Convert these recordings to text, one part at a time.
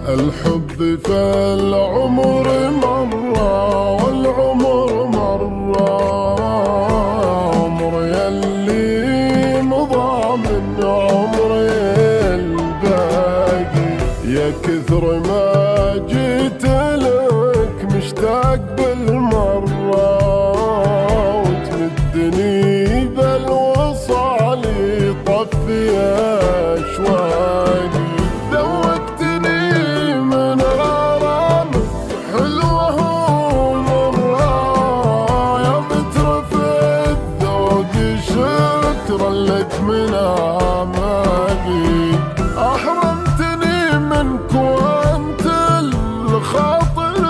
الحب فالعمر مرة والعمر مرة، عمر يلي مضى من عمري الباقي. يا كثر ما جيت لك مشتاق بالمرة، وتمدني بالوصال يطفي أشواقي. لك من أعماقي، أحرمتني منك وأنت الخاطر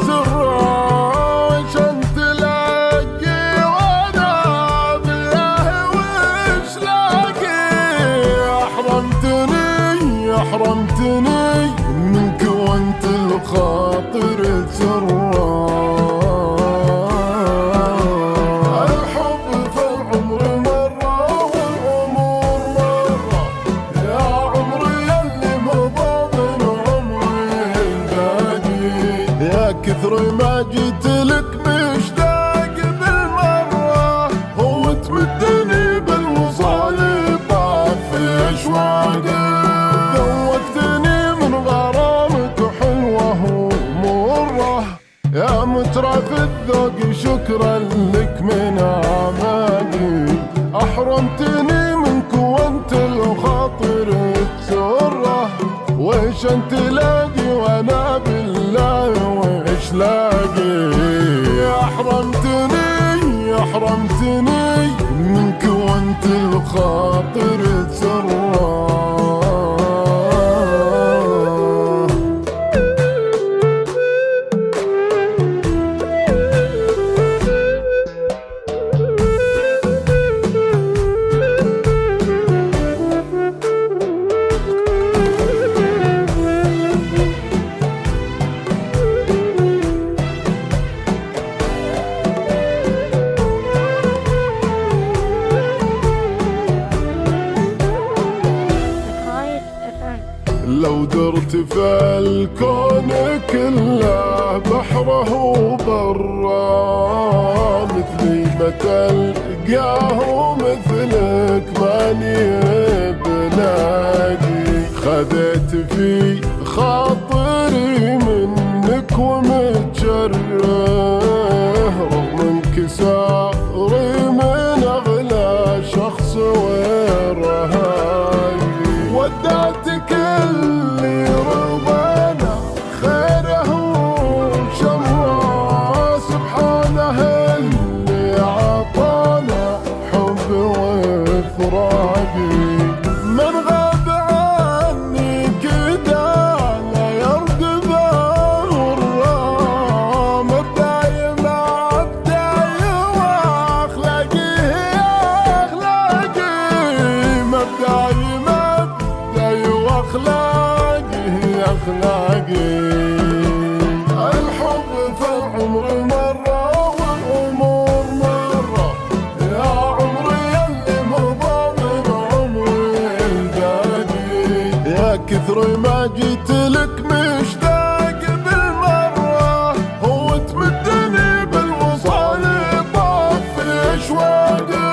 تراوش، أنت لاقي وأنا بالله وش لاقي. أحرمتني منك وأنت الخاطر تراوش. كثر ما جيت لك مشتاق بالمرة، هو تمدني بالوصال طافي أشواقي. ذوقتني من غرامك حلوة ومرة، يا مترف الذوق شكرا لك من أعماقي. أحرمتني منك وانت الخاطر تسره، ويش انت لاقي وانا بالله ويش لاقي. أحرمتني منك وانت الخاطر تسره. لو درت في الكون كله بحره وبره، مثلي ما تلقاه مثلك ماني بلاقي. خذيت في خاطري منك ومتجره، رغم انكساري من اغلى شخص ورهاي. ودعتك اللي رضانا خيره وشره، سبحانه اللي عطانا حب وفراقي. من غاب عني كدا لا يرد بغره، مبدأي واخلاقي هي اخلاقي. مبدأي أخلاقي. الحب في العمر مرة والعمر مرة، يا عمري يلي مضى من عمري الباقي. يا كثر ما جيت لك مشتاق بالمرة، هو تمدني بالوصال طافي أشواقي.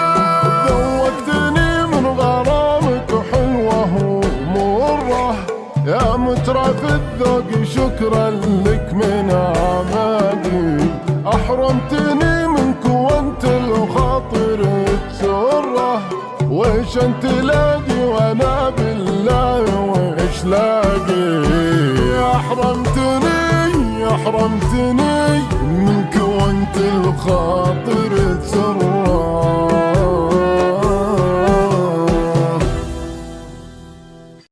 ذوقتني من غرامك حلوة ومرة، يا مترف الذوق شكرا لك من أعماقي. أحرمتني منك وانت الخاطر تسره، ويش انت لاقي وانا بالله ويش لاقي. أحرمتني منك وانت الخاطر